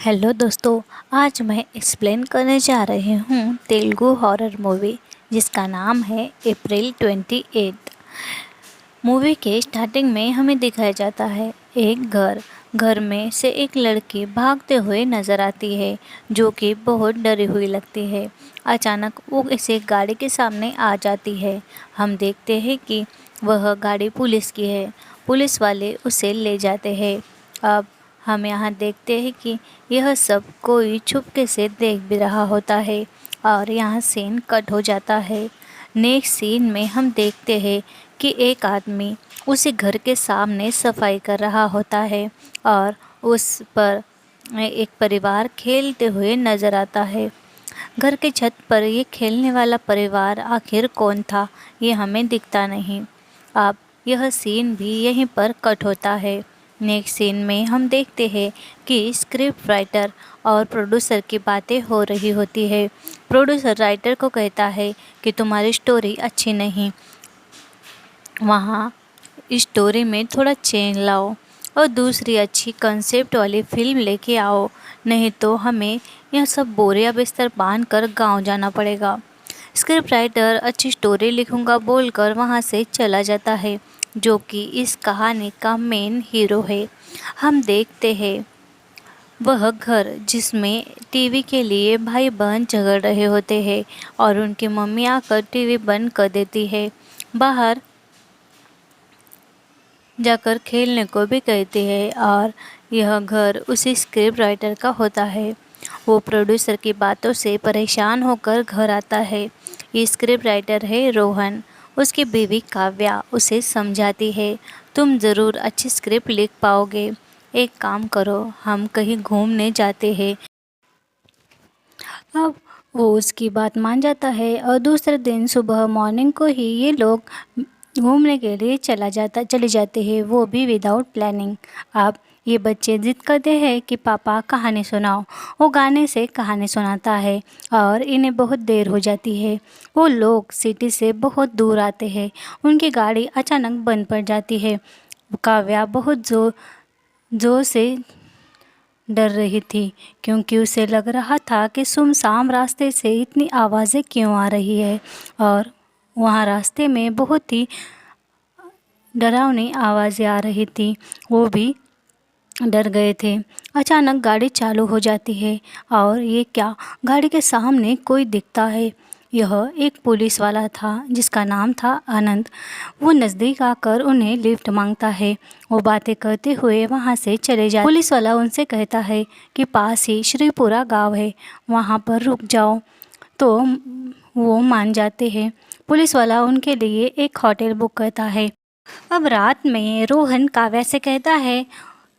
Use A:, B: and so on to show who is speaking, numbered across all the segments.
A: Hello दोस्तों। आज मैं एक्सप्लेन करने जा रही हूँ तेलुगु हॉरर मूवी जिसका नाम है अप्रैल 28। मूवी के स्टार्टिंग में हमें दिखाया जाता है एक घर में से एक लड़की भागते हुए नज़र आती है जो कि बहुत डरी हुई लगती है। अचानक वो इसे गाड़ी के सामने आ जाती है। हम देखते हैं कि वह गाड़ी पुलिस की है। पुलिस वाले उसे ले जाते हैं। अब हम यहाँ देखते हैं कि यह सब कोई चुपके से देख भी रहा होता है और यहाँ सीन कट हो जाता है। नेक्स्ट सीन में हम देखते हैं कि एक आदमी उसी घर के सामने सफाई कर रहा होता है और उस पर एक परिवार खेलते हुए नज़र आता है। घर के छत पर ये खेलने वाला परिवार आखिर कौन था, ये हमें दिखता नहीं। अब यह सीन भी यहीं पर कट होता है। नेक्स्ट सीन में हम देखते हैं कि स्क्रिप्ट राइटर और प्रोड्यूसर की बातें हो रही होती है। प्रोड्यूसर राइटर को कहता है कि तुम्हारी स्टोरी अच्छी नहीं, वहाँ स्टोरी में थोड़ा चेंज लाओ और दूसरी अच्छी कंसेप्ट वाली फिल्म लेके आओ, नहीं तो हमें यह सब बोरिया बिस्तर बांध कर गाँव जाना पड़ेगा। स्क्रिप्ट राइटर अच्छी स्टोरी लिखूंगा बोलकर वहाँ से चला जाता है, जो कि इस कहानी का मेन हीरो है। हम देखते हैं वह घर जिसमें टीवी के लिए भाई बहन झगड़ रहे होते हैं और उनकी मम्मी आकर टीवी बंद कर देती है। बाहर जाकर खेलने को भी कहती है और यह घर उसी स्क्रिप्ट राइटर का होता है। वो प्रोड्यूसर की बातों से परेशान होकर घर आता है। ये स्क्रिप्ट राइटर है रोहन। उसकी बीवी काव्या उसे समझाती है, तुम ज़रूर अच्छी स्क्रिप्ट लिख पाओगे। एक काम करो, हम कहीं घूमने जाते हैं। अब वो उसकी बात मान जाता है और दूसरे दिन सुबह मॉर्निंग को ही ये लोग घूमने के लिए चले जाते हैं, वो भी विदाउट प्लानिंग। अब ये बच्चे जिद करते हैं कि पापा कहानी सुनाओ। वो गाने से कहानी सुनाता है और इन्हें बहुत देर हो जाती है। वो लोग सिटी से बहुत दूर आते हैं। उनकी गाड़ी अचानक बंद पड़ जाती है। काव्या बहुत जोर से डर रही थी क्योंकि उसे लग रहा था कि सुनसान रास्ते से इतनी आवाज़ें क्यों आ रही है और वहाँ रास्ते में बहुत ही डरावनी आवाज़ें आ रही थी। वो भी डर गए थे। अचानक गाड़ी चालू हो जाती है और ये क्या, गाड़ी के सामने कोई दिखता है। यह एक पुलिस वाला था जिसका नाम था आनंद। वो नज़दीक आकर उन्हें लिफ्ट मांगता है। वो बातें करते हुए वहाँ से चले जाते। पुलिस वाला उनसे कहता है कि पास ही श्रीपुरा गांव है, वहाँ पर रुक जाओ। तो वो मान जाते हैं। पुलिस वाला उनके लिए एक होटल बुक करता है। अब रात में रोहन काव्या से कहता है,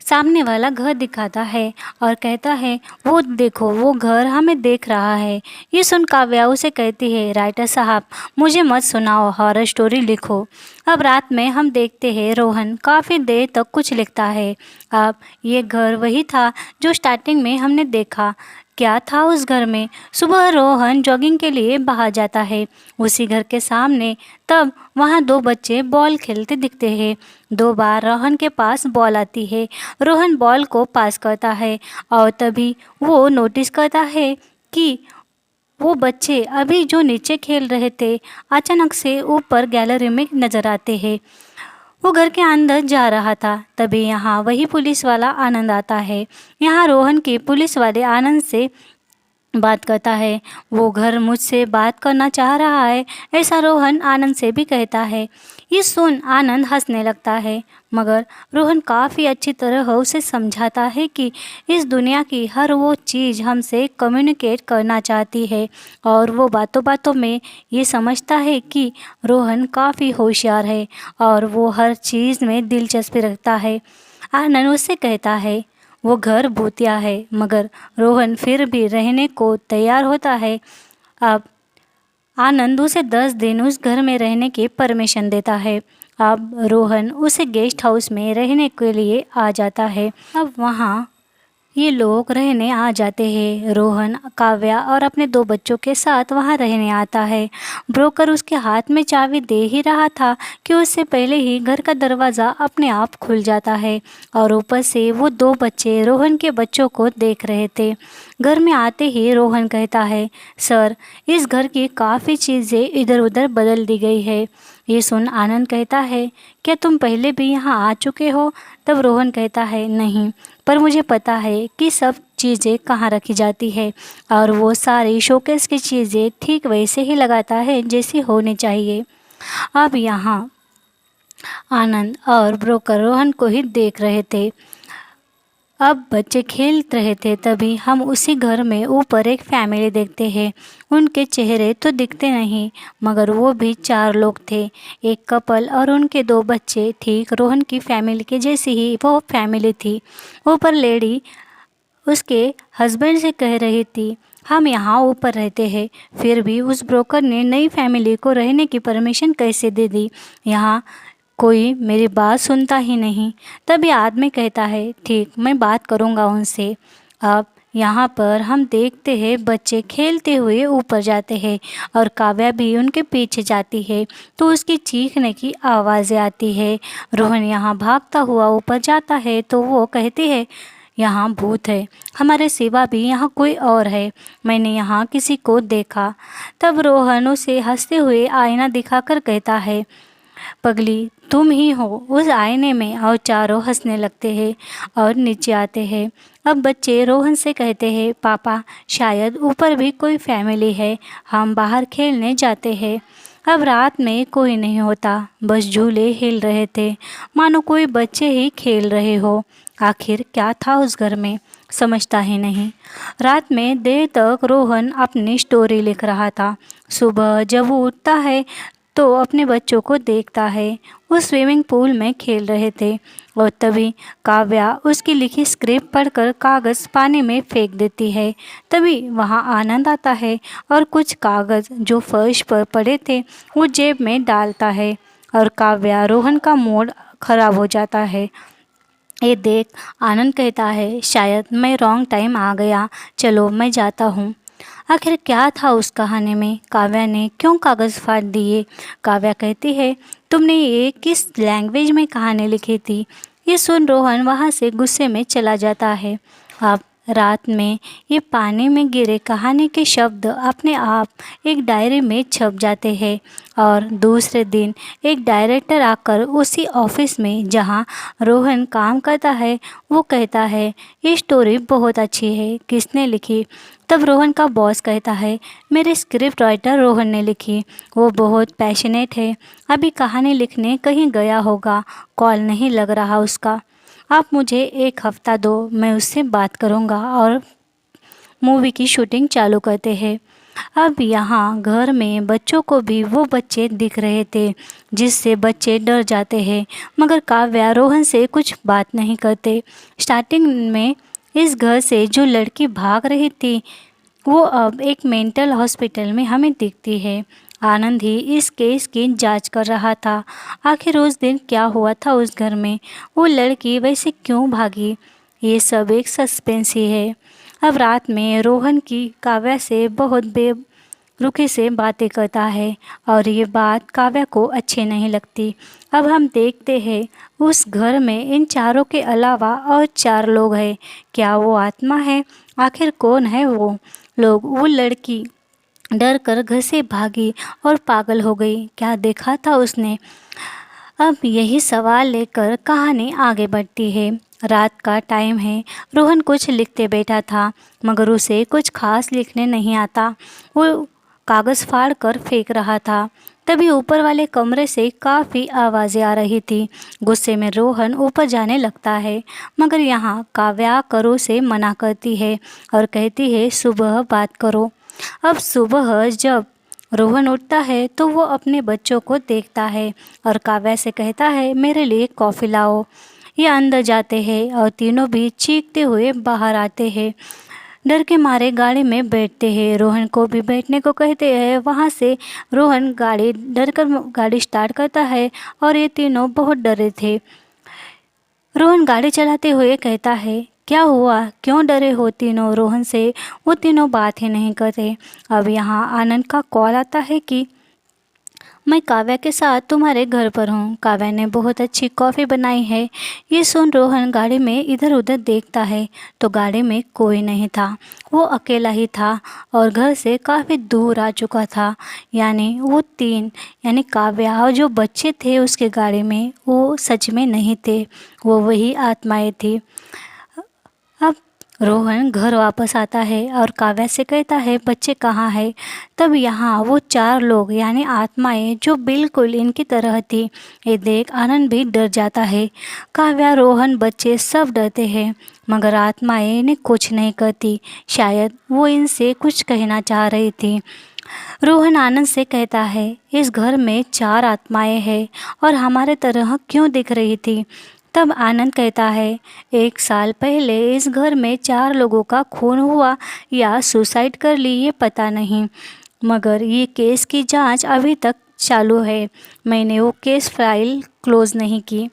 A: सामने वाला घर दिखाता है और कहता है, वो देखो वो घर हमें देख रहा है। ये सुन काव्या उसे कहती है, राइटर साहब मुझे मत सुनाओ, हॉरर स्टोरी लिखो। अब रात में हम देखते हैं रोहन काफ़ी देर तक कुछ लिखता है। अब ये घर वही था जो स्टार्टिंग में हमने देखा। क्या था उस घर में? सुबह रोहन जॉगिंग के लिए बाहर जाता है उसी घर के सामने। तब वहाँ दो बच्चे बॉल खेलते दिखते हैं। 2 बार रोहन के पास बॉल आती है। रोहन बॉल को पास करता है और तभी वो नोटिस करता है कि वो बच्चे अभी जो नीचे खेल रहे थे अचानक से ऊपर गैलरी में नजर आते हैं। वो घर के अंदर जा रहा था। तभी यहाँ वही पुलिस वाला आनंद आता है। यहाँ रोहन के पुलिस वाले आनंद से बात करता है। वो घर मुझसे बात करना चाह रहा है, ऐसा रोहन आनंद से भी कहता है। ये सुन आनंद हंसने लगता है, मगर रोहन काफ़ी अच्छी तरह उसे समझाता है कि इस दुनिया की हर वो चीज़ हमसे कम्युनिकेट करना चाहती है और वो बातों बातों में ये समझता है कि रोहन काफ़ी होशियार है और वो हर चीज़ में दिलचस्पी रखता है। आनंद उससे कहता है वो घर भूतिया है, मगर रोहन फिर भी रहने को तैयार होता है। अब आनंद उसे 10 दिन उस घर में रहने की परमिशन देता है। अब रोहन उसे गेस्ट हाउस में रहने के लिए आ जाता है। अब वहाँ ये लोग रहने आ जाते हैं। रोहन, काव्या और अपने 2 बच्चों के साथ वहाँ रहने आता है। ब्रोकर उसके हाथ में चाबी दे ही रहा था कि उससे पहले ही घर का दरवाज़ा अपने आप खुल जाता है और ऊपर से वो 2 बच्चे रोहन के बच्चों को देख रहे थे। घर में आते ही रोहन कहता है, सर, इस घर की काफ़ी चीज़ें इधर उधर बदल दी गई है। ये सुन आनंद कहता है, क्या तुम पहले भी यहाँ आ चुके हो? तब रोहन कहता है, नहीं, पर मुझे पता है कि सब चीज़ें कहाँ रखी जाती है और वो सारी शोकेस की चीज़ें ठीक वैसे ही लगाता है जैसी होनी चाहिए। अब यहाँ आनंद और ब्रोकर रोहन को ही देख रहे थे। अब बच्चे खेल रहे थे, तभी हम उसी घर में ऊपर एक फैमिली देखते हैं। उनके चेहरे तो दिखते नहीं, मगर वो भी 4 लोग थे। एक कपल और उनके 2 बच्चे। ठीक रोहन की फैमिली के जैसी ही वो फैमिली थी। ऊपर लेडी उसके हस्बैंड से कह रही थी, हम यहाँ ऊपर रहते हैं। फिर भी उस ब्रोकर ने नई फैमिली को रहने की परमिशन कैसे दे दी? यहाँ कोई मेरी बात सुनता ही नहीं। तभी आदमी कहता है, ठीक, मैं बात करूँगा उनसे। अब यहाँ पर हम देखते हैं बच्चे खेलते हुए ऊपर जाते हैं और काव्या भी उनके पीछे जाती है तो उसकी चीखने की आवाज़ें आती है। रोहन यहाँ भागता हुआ ऊपर जाता है तो वो कहती है, यहाँ भूत है, हमारे सिवा भी यहाँ कोई और है, मैंने यहाँ किसी को देखा। तब रोहन उसे हंसते हुए आईना दिखाकर कहता है, पगली, तुम ही हो उस आईने में। और चारों हंसने लगते हैं और नीचे आते हैं। अब बच्चे रोहन से कहते हैं, पापा, शायद ऊपर भी कोई फैमिली है, हम बाहर खेलने जाते हैं। अब रात में कोई नहीं होता, बस झूले हिल रहे थे, मानो कोई बच्चे ही खेल रहे हो। आखिर क्या था उस घर में, समझता ही नहीं। रात में देर तक रोहन अपनी स्टोरी लिख रहा था। सुबह जब वो उठता है तो अपने बच्चों को देखता है, वो स्विमिंग पूल में खेल रहे थे। और तभी काव्या उसकी लिखी स्क्रिप्ट पढ़कर कागज़ पानी में फेंक देती है। तभी वहाँ आनंद आता है और कुछ कागज़ जो फर्श पर पड़े थे वो जेब में डालता है और काव्या रोहन का मूड खराब हो जाता है। ये देख आनंद कहता है, शायद मैं रॉन्ग टाइम आ गया, चलो मैं जाता हूँ। आखिर क्या था उस कहानी में? काव्या ने क्यों कागज़ फाड़ दिए? काव्या कहती है, तुमने ये किस लैंग्वेज में कहानी लिखी थी? ये सुन रोहन वहाँ से गुस्से में चला जाता है। अब रात में ये पानी में गिरे कहानी के शब्द अपने आप एक डायरी में छप जाते हैं और दूसरे दिन एक डायरेक्टर आकर उसी ऑफिस में जहाँ रोहन काम करता है वो कहता है, ये स्टोरी बहुत अच्छी है, किसने लिखी? तब रोहन का बॉस कहता है, मेरे स्क्रिप्ट राइटर रोहन ने लिखी, वो बहुत पैशनेट है, अभी कहानी लिखने कहीं गया होगा, कॉल नहीं लग रहा उसका। आप मुझे 1 हफ्ता दो, मैं उससे बात करूँगा और मूवी की शूटिंग चालू करते हैं। अब यहाँ घर में बच्चों को भी वो बच्चे दिख रहे थे जिससे बच्चे डर जाते हैं, मगर काव्या रोहन से कुछ बात नहीं करते। स्टार्टिंग में इस घर से जो लड़की भाग रही थी वो अब एक मेंटल हॉस्पिटल में हमें दिखती है। आनंद ही इस केस की जांच कर रहा था। आखिर उस दिन क्या हुआ था उस घर में, वो लड़की वैसे क्यों भागी, ये सब एक सस्पेंस ही है। अब रात में रोहन की काव्या से बहुत बेरुखी से बातें करता है और ये बात काव्या को अच्छी नहीं लगती। अब हम देखते हैं उस घर में इन चारों के अलावा और 4 लोग हैं। क्या वो आत्मा है? आखिर कौन है वो लोग? वो लड़की डर कर घर से भागी और पागल हो गई, क्या देखा था उसने? अब यही सवाल लेकर कहानी आगे बढ़ती है। रात का टाइम है। रोहन कुछ लिखते बैठा था मगर उसे कुछ खास लिखने नहीं आता। वो कागज़ फाड़ कर फेंक रहा था। तभी ऊपर वाले कमरे से काफ़ी आवाज़ें आ रही थी। गुस्से में रोहन ऊपर जाने लगता है मगर यहाँ काव्या आकर उसे मना करती है और कहती है, सुबह बात करो। अब सुबह जब रोहन उठता है तो वो अपने बच्चों को देखता है और काव्या से कहता है, मेरे लिए कॉफ़ी लाओ। ये अंदर जाते हैं और तीनों भी चीखते हुए बाहर आते हैं। डर के मारे गाड़ी में बैठते हैं। रोहन को भी बैठने को कहते हैं। वहाँ से रोहन डर कर गाड़ी स्टार्ट करता है और ये तीनों बहुत डरे थे। रोहन गाड़ी चलाते हुए कहता है, क्या हुआ, क्यों डरे हो तीनों? रोहन से वो तीनों बात ही नहीं करते। अब यहाँ आनंद का कॉल आता है कि मैं काव्या के साथ तुम्हारे घर पर हूँ। काव्या ने बहुत अच्छी कॉफ़ी बनाई है। ये सुन रोहन गाड़ी में इधर उधर देखता है तो गाड़ी में कोई नहीं था। वो अकेला ही था और घर से काफ़ी दूर आ चुका था। यानी वो तीन, यानी काव्या और जो बच्चे थे उसके गाड़ी में, वो सच में नहीं थे, वो वही आत्माएं थी। अब रोहन घर वापस आता है और काव्या से कहता है बच्चे कहाँ हैं। तब यहाँ वो चार लोग यानी आत्माएं जो बिल्कुल इनकी तरह थी, ये देख आनंद भी डर जाता है। काव्या, रोहन, बच्चे सब डरते हैं मगर आत्माएं इन्हें कुछ नहीं करती। शायद वो इनसे कुछ कहना चाह रही थी। रोहन आनंद से कहता है इस घर में चार आत्माएं हैं और हमारे तरह क्यों दिख रही थी। तब आनंद कहता है 1 साल पहले इस घर में 4 लोगों का खून हुआ या सुसाइड कर ली ये पता नहीं, मगर ये केस की जांच अभी तक चालू है। मैंने वो केस फाइल क्लोज नहीं की।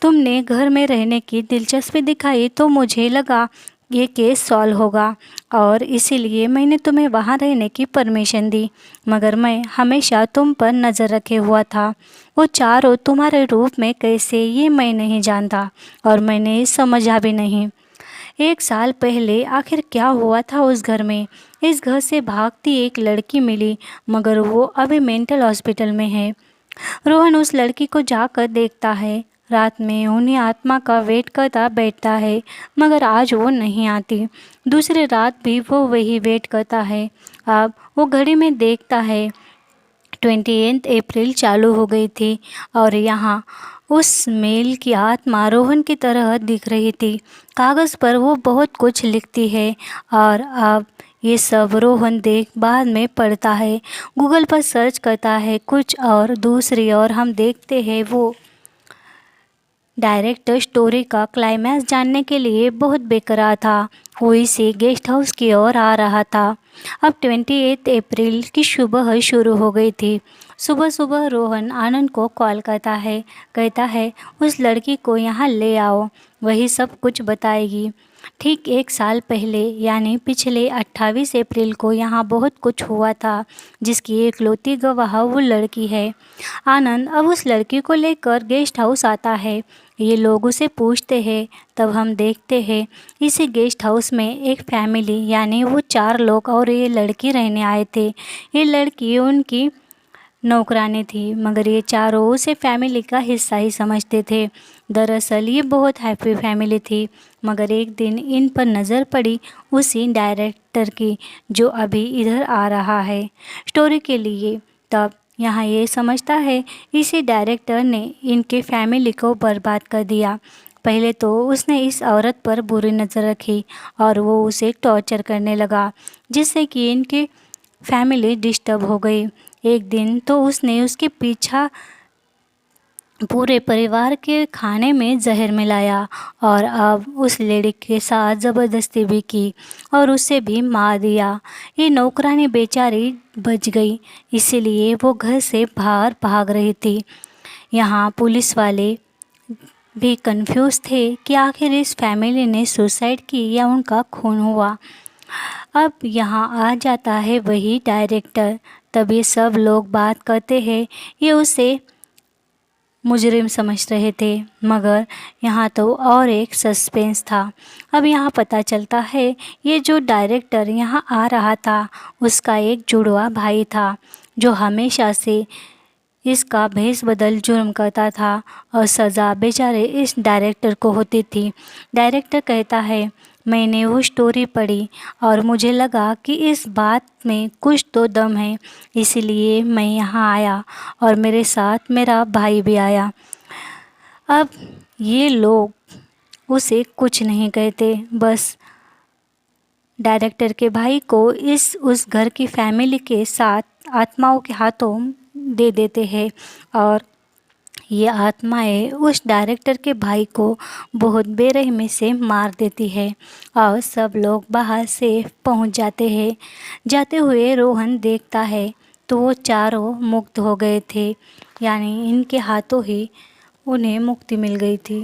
A: तुमने घर में रहने की दिलचस्पी दिखाई तो मुझे लगा ये केस सॉल्व होगा और इसीलिए मैंने तुम्हें वहाँ रहने की परमिशन दी, मगर मैं हमेशा तुम पर नज़र रखे हुआ था। वो चारों तुम्हारे रूप में कैसे ये मैं नहीं जानता और मैंने समझा भी नहीं। 1 साल पहले आखिर क्या हुआ था उस घर में। इस घर से भागती एक लड़की मिली मगर वो अभी मेंटल हॉस्पिटल में है। रोहन उस लड़की को जाकर देखता है। रात में उन्हें आत्मा का वेट करता बैठता है मगर आज वो नहीं आती। दूसरी रात भी वो वही वेट करता है। अब वो घड़ी में देखता है 28 अप्रैल चालू हो गई थी और यहाँ उस मेल की आत्मा रोहन की तरह दिख रही थी। कागज़ पर वो बहुत कुछ लिखती है और अब ये सब रोहन देख बाद में पढ़ता है, गूगल पर सर्च करता है कुछ और दूसरी और हम देखते हैं वो डायरेक्टर स्टोरी का क्लाइमैक्स जानने के लिए बहुत बेकरार था। वो इसी गेस्ट हाउस की ओर आ रहा था। अब 28 अप्रैल की सुबह शुरू हो गई थी। सुबह सुबह रोहन आनंद को कॉल करता है, कहता है उस लड़की को यहाँ ले आओ, वही सब कुछ बताएगी। ठीक 1 साल पहले यानी पिछले 28 अप्रैल को यहाँ बहुत कुछ हुआ था जिसकी एकलौती गवाह वो लड़की है। आनंद अब उस लड़की को लेकर गेस्ट हाउस आता है। ये लोग उसे पूछते हैं। तब हम देखते हैं इसी गेस्ट हाउस में एक फैमिली यानी वो 4 लोग और ये लड़की रहने आए थे। ये लड़की उनकी नौकरानी थी मगर ये चारों उसे फैमिली का हिस्सा ही समझते थे। दरअसल ये बहुत हैप्पी फैमिली थी मगर एक दिन इन पर नज़र पड़ी उसी डायरेक्टर की जो अभी इधर आ रहा है स्टोरी के लिए। तब यहाँ ये समझता है इसी डायरेक्टर ने इनके फैमिली को बर्बाद कर दिया। पहले तो उसने इस औरत पर बुरी नज़र रखी और वो उसे टॉर्चर करने लगा जिससे कि इनकी फैमिली डिस्टर्ब हो गई। एक दिन तो उसने उसके पीछा पूरे परिवार के खाने में जहर मिलाया और अब उस लेडी के साथ ज़बरदस्ती भी की और उसे भी मार दिया। ये नौकरानी बेचारी बच गई, इसीलिए वो घर से बाहर भाग रही थी। यहाँ पुलिस वाले भी कंफ्यूज थे कि आखिर इस फैमिली ने सुसाइड की या उनका खून हुआ। अब यहाँ आ जाता है वही डायरेक्टर। तब ये सब लोग बात करते हैं, ये उसे मुजरिम समझ रहे थे मगर यहाँ तो और एक सस्पेंस था। अब यहाँ पता चलता है ये जो डायरेक्टर यहाँ आ रहा था उसका एक जुड़वा भाई था जो हमेशा से इसका भेष बदल जुर्म करता था और सज़ा बेचारे इस डायरेक्टर को होती थी। डायरेक्टर कहता है मैंने वो स्टोरी पढ़ी और मुझे लगा कि इस बात में कुछ तो दम है, इसलिए मैं यहाँ आया और मेरे साथ मेरा भाई भी आया। अब ये लोग उसे कुछ नहीं कहते, बस डायरेक्टर के भाई को उस घर की फैमिली के साथ आत्माओं के हाथों दे देते हैं और ये आत्माएं उस डायरेक्टर के भाई को बहुत बेरहमी से मार देती है और सब लोग बाहर से पहुंच जाते हैं। जाते हुए रोहन देखता है तो वो चारों मुक्त हो गए थे, यानी इनके हाथों ही उन्हें मुक्ति मिल गई थी।